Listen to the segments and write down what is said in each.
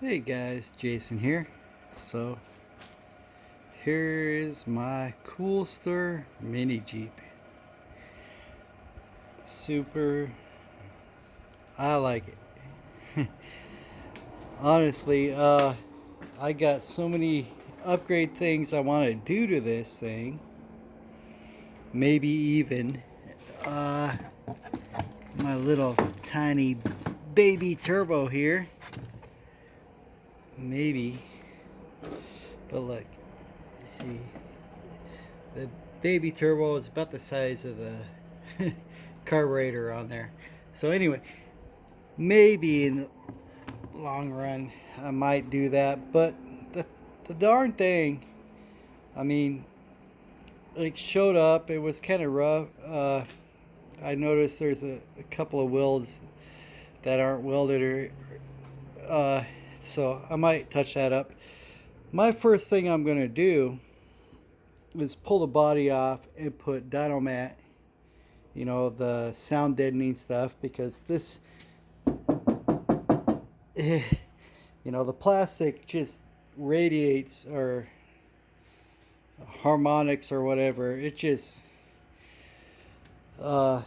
Hey guys, Jason here. So here is my Coolster mini Jeep. Super, I like it. Honestly, I got so many upgrade things I want to do to this thing. Maybe even uh, my little tiny baby turbo here. Maybe, but look, see, the baby turbo is about the size of the carburetor on there. So anyway, maybe in the long run I might do that, but the darn thing, I mean, like showed up. It was kind of rough. I noticed there's a couple of welds that aren't welded, or so I might touch that up. My first thing I'm gonna do is pull the body off and put Dynomat, the sound deadening stuff, because this, the plastic just radiates, or harmonics or whatever. It just, the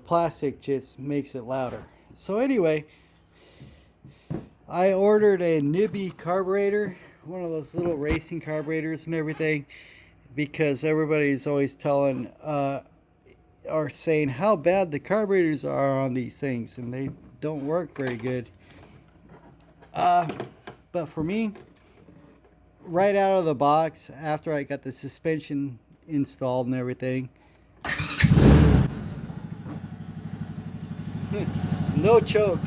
plastic just makes it louder. So anyway, I ordered a Nibby carburetor, one of those little racing carburetors and everything, because everybody's always telling, are saying how bad the carburetors are on these things, and they don't work very good. But for me, right out of the box, after I got the suspension installed and everything, no choke.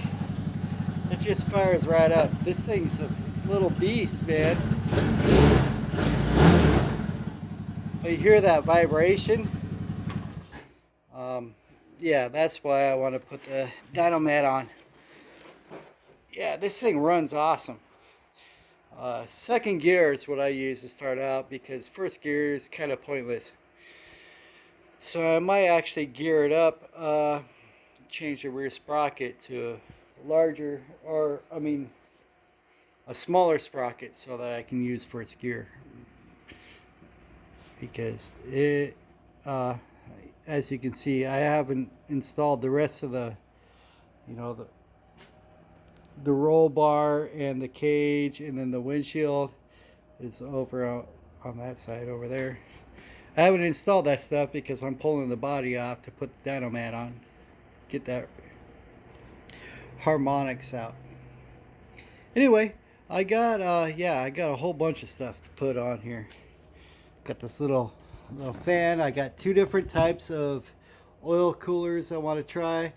It just fires right up. This thing's a little beast, man. You hear that vibration? Yeah, that's why I want to put the Dynomat on. Yeah, this thing runs awesome. Second gear is what I use to start out, because first gear is kind of pointless. So I might actually gear it up, change the rear sprocket to a larger, or I mean, a smaller sprocket, so that I can use first gear. Because it, as you can see, I haven't installed the rest of the, the roll bar and the cage, and then the windshield is over on that side over there. I haven't installed that stuff because I'm pulling the body off to put the Dynomat on, get that harmonics out. Anyway, I got I got a whole bunch of stuff to put on here. Got this little fan. I got two different types of oil coolers I want to try.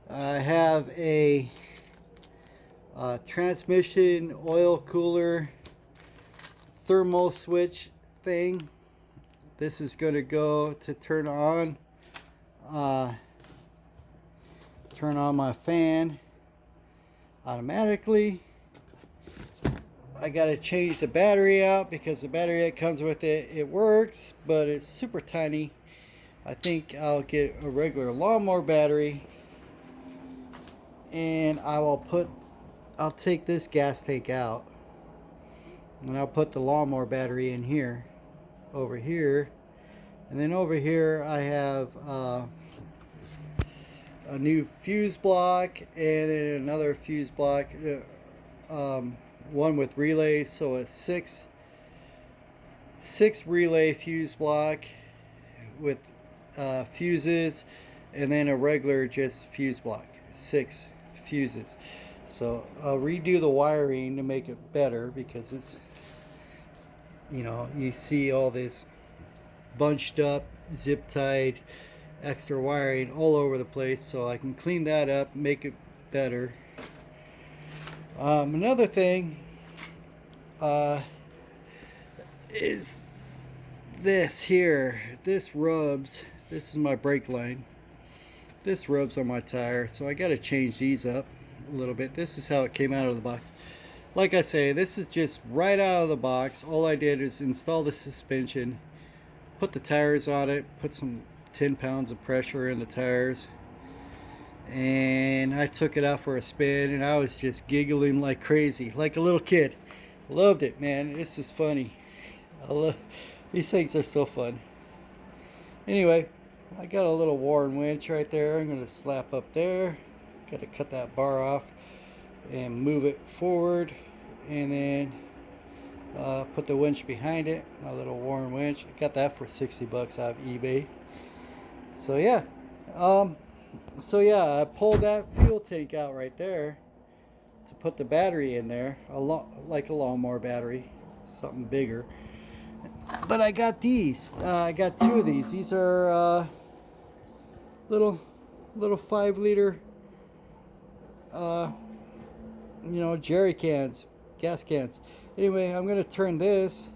I have a transmission oil cooler thermal switch thing. This is going to go to turn on my fan automatically. I got to change the battery out, because the battery that comes with it works, but it's super tiny. I think I'll get a regular lawnmower battery, and I'll take this gas tank out, and I'll put the lawnmower battery in here, over here, and then over here I have a new fuse block, and then another fuse block, one with relays, so a six relay fuse block with fuses, and then a regular just fuse block, 6 fuses. So I'll redo the wiring to make it better, because it's, you see all this bunched up, zip tied extra wiring all over the place, so I can clean that up, make it better. Another thing is this here. This rubs. This is my brake line. This rubs on my tire, so I got to change these up a little bit. This is how it came out of the box. Like I say, this is just right out of the box. All I did is install the suspension, put the tires on it, put some 10 pounds of pressure in the tires, and I took it out for a spin, and I was just giggling like crazy, like a little kid. Loved it, man. This is funny. I love these things are so fun. Anyway, I got a little Warren winch right there. I'm gonna slap up there. Got to cut that bar off and move it forward, and then put the winch behind it. My little Warren winch. I got that for 60 bucks off eBay. So yeah, I pulled that fuel tank out right there to put the battery in there, like a lawnmower battery, something bigger. But I got these. I got two of these. These are little 5-liter, jerry cans, gas cans. Anyway, I'm gonna turn this,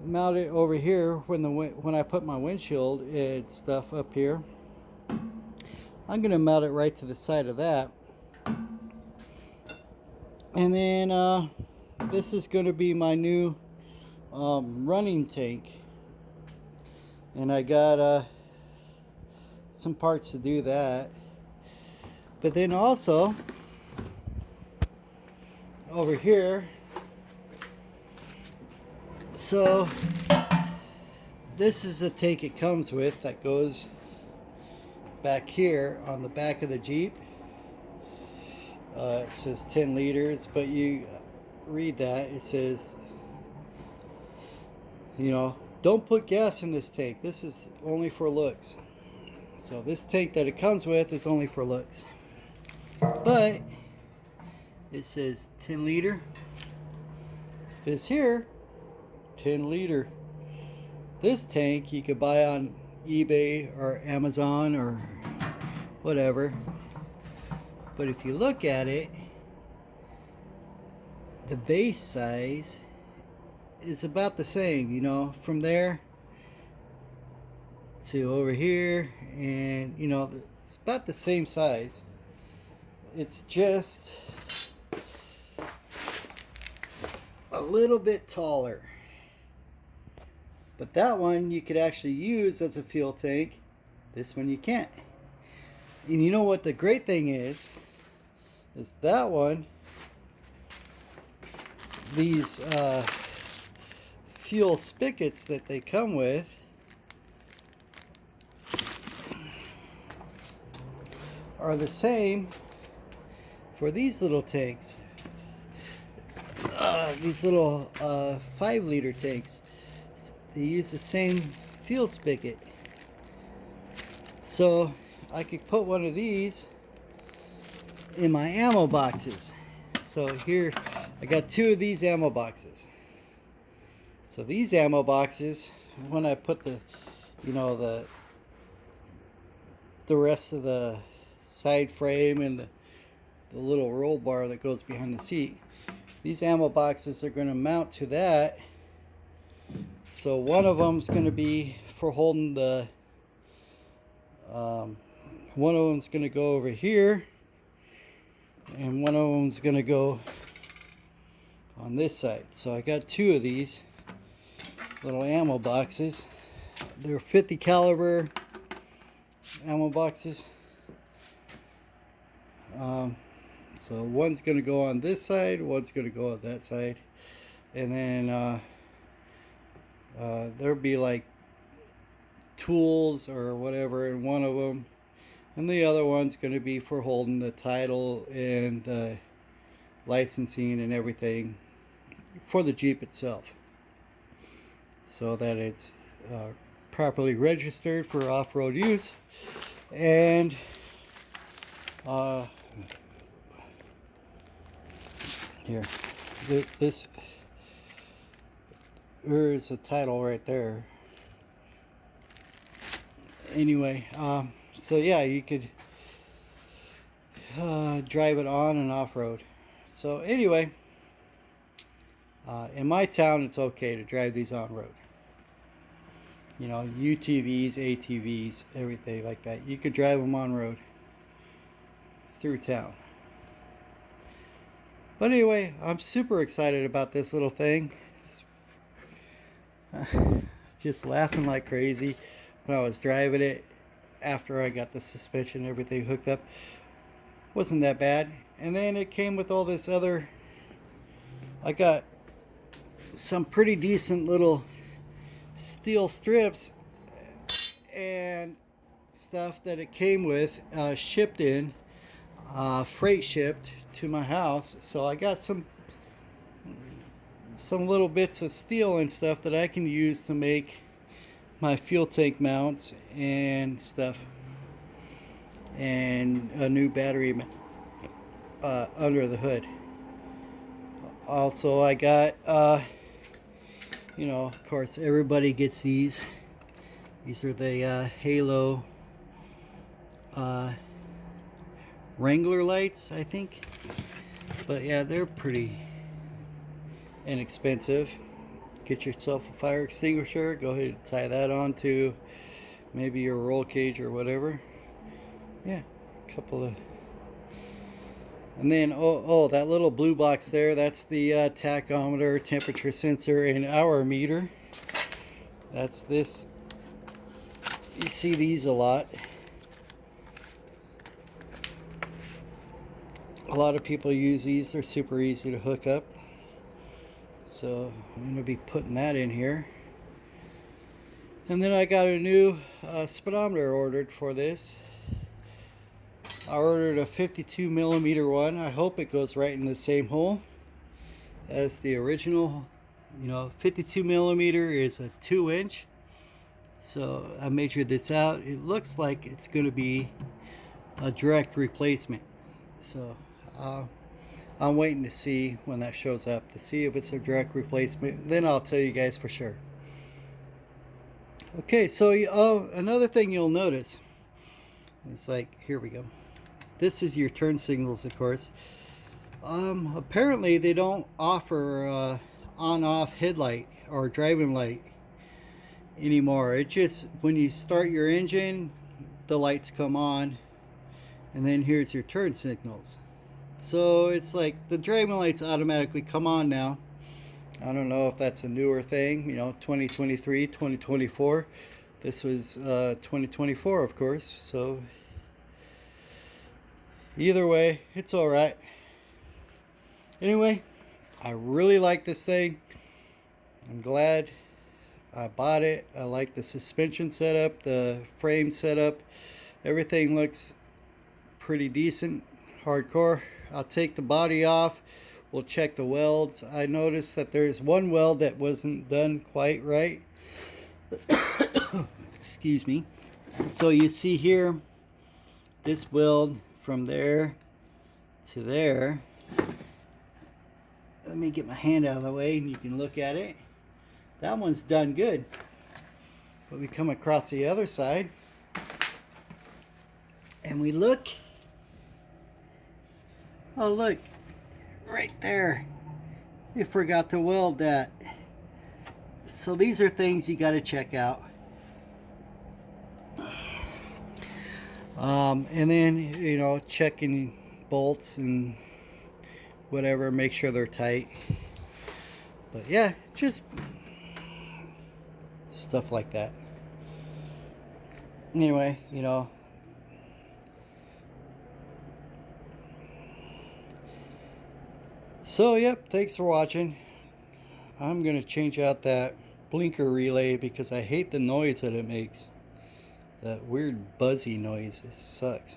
mount it over here when I put my windshield and stuff up here. I'm gonna mount it right to the side of that, and then this is gonna be my new running tank, and I got some parts to do that. But then also over here, so this is the tank it comes with that goes back here on the back of the Jeep. It says 10 liters, but you read that, it says, don't put gas in this tank. This is only for looks. So this tank that it comes with is only for looks. But it says 10 liter. This here, 10 liter. This tank you could buy on eBay or Amazon or whatever. But if you look at it, the base size is about the same, from there to over here, and it's about the same size. It's just a little bit taller. But that one you could actually use as a fuel tank. This one you can't. And you know what the great thing is that one, these fuel spigots that they come with, are the same for these little tanks. These little 5-liter tanks. They use the same fuel spigot. So I could put one of these in my ammo boxes. So here I got two of these ammo boxes. So these ammo boxes, when I put the rest of the side frame and the little roll bar that goes behind the seat, these ammo boxes are going to mount to that. So one of them is going to be for holding the one of them's going to go over here, and one of them's going to go on this side. So I got two of these little ammo boxes. They're 50 caliber ammo boxes. So one's going to go on this side, one's going to go on that side, and then there'll be like tools or whatever in one of them, and the other one's going to be for holding the title and the licensing and everything for the Jeep itself, so that it's properly registered for off-road use. And here, this, there's a title right there. Anyway, so yeah, you could drive it on and off-road. So anyway, in my town it's okay to drive these on-road. UTVs, ATVs, everything like that, you could drive them on-road through town. But anyway, I'm super excited about this little thing. Just laughing like crazy when I was driving it. after I got the suspension and everything hooked up. Wasn't that bad. And then it came with all this other, I got some pretty decent little steel strips and stuff that it came with, shipped in, freight shipped to my house. So I got some little bits of steel and stuff that I can use to make my fuel tank mounts and stuff, and a new battery under the hood. Also, I got you know, of course everybody gets these are the Halo Wrangler lights, I think. But yeah, they're pretty inexpensive. Get yourself a fire extinguisher, go ahead and tie that on to maybe your roll cage or whatever. Yeah, a couple of, and then oh, that little blue box there, that's the tachometer, temperature sensor, and hour meter. That's this. You see these a lot. A lot of people use these. They're super easy to hook up. So I'm going to be putting that in here. And then I got a new speedometer ordered for this. I ordered a 52 millimeter one. I hope it goes right in the same hole as the original. You know, 52 millimeter is a 2-inch. So I measured this out. It looks like it's going to be a direct replacement. So I'm waiting to see when that shows up to see if it's a direct replacement. Then I'll tell you guys for sure. Okay, so another thing you'll notice, it's like, here we go. This is your turn signals, of course. Apparently they don't offer on-off headlight or driving light anymore. It just, when you start your engine, the lights come on, and then here's your turn signals. So it's like the driving lights automatically come on now. I don't know if that's a newer thing, you know, 2023, 2024. This was 2024, of course. So either way, it's all right. Anyway, I really like this thing. I'm glad I bought it. I like the suspension setup, the frame setup. Everything looks pretty decent, hardcore. I'll take the body off. We'll check the welds. I noticed that there's one weld that wasn't done quite right. Excuse me. So you see here, this weld from there to there. Let me get my hand out of the way and you can look at it. That one's done good. But we come across the other side and we look. Oh, look, right there. They forgot to weld that. So these are things you got to check out. And then, you know, checking bolts and whatever, make sure they're tight. But yeah, just stuff like that. Anyway, you know, so yep, thanks for watching. I'm gonna change out that blinker relay because I hate the noise that it makes. That weird buzzy noise, it sucks.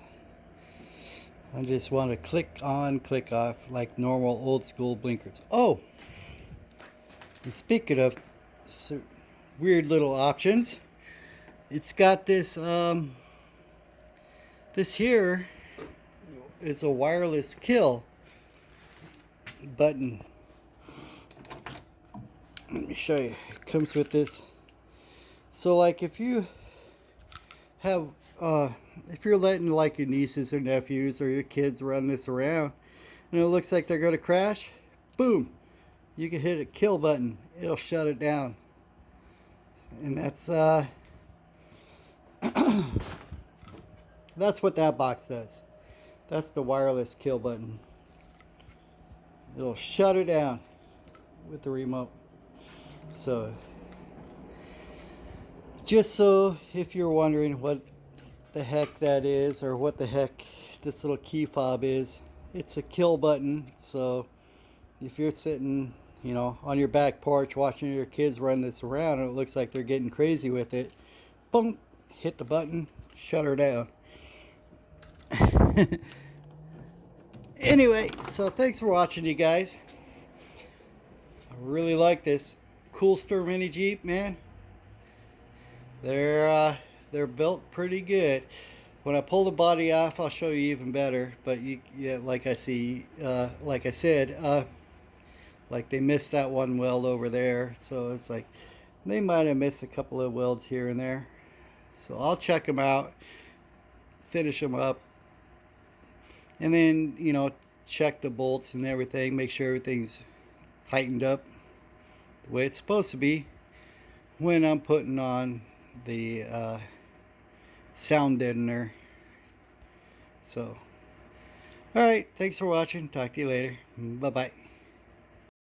I just want to click on, click off like normal old school blinkers. Oh, and speaking of weird little options, it's got this this here is a wireless kill button. Let me show you. It comes with this. So like if you have if you're letting like your nieces or nephews or your kids run this around and it looks like they're going to crash, boom, you can hit a kill button. It'll shut it down. And that's that's what that box does. That's the wireless kill button. It'll shut it down with the remote. So just so if you're wondering what the heck that is, or what the heck this little key fob is. It's a kill button, so if you're sitting, you know, on your back porch watching your kids run this around and it looks like they're getting crazy with it, boom, hit the button, shut her down. Anyway, so thanks for watching, you guys. I really like this Coolster mini Jeep, man. They're built pretty good. When I pull the body off, I'll show you even better. But yeah, like I said, like they missed that one weld over there, so it's like they might have missed a couple of welds here and there. So I'll check them out, finish them up, and then, you know, check the bolts and everything, make sure everything's tightened up the way it's supposed to be when I'm putting on the sound deadener. So alright, thanks for watching. Talk to you later. Bye bye.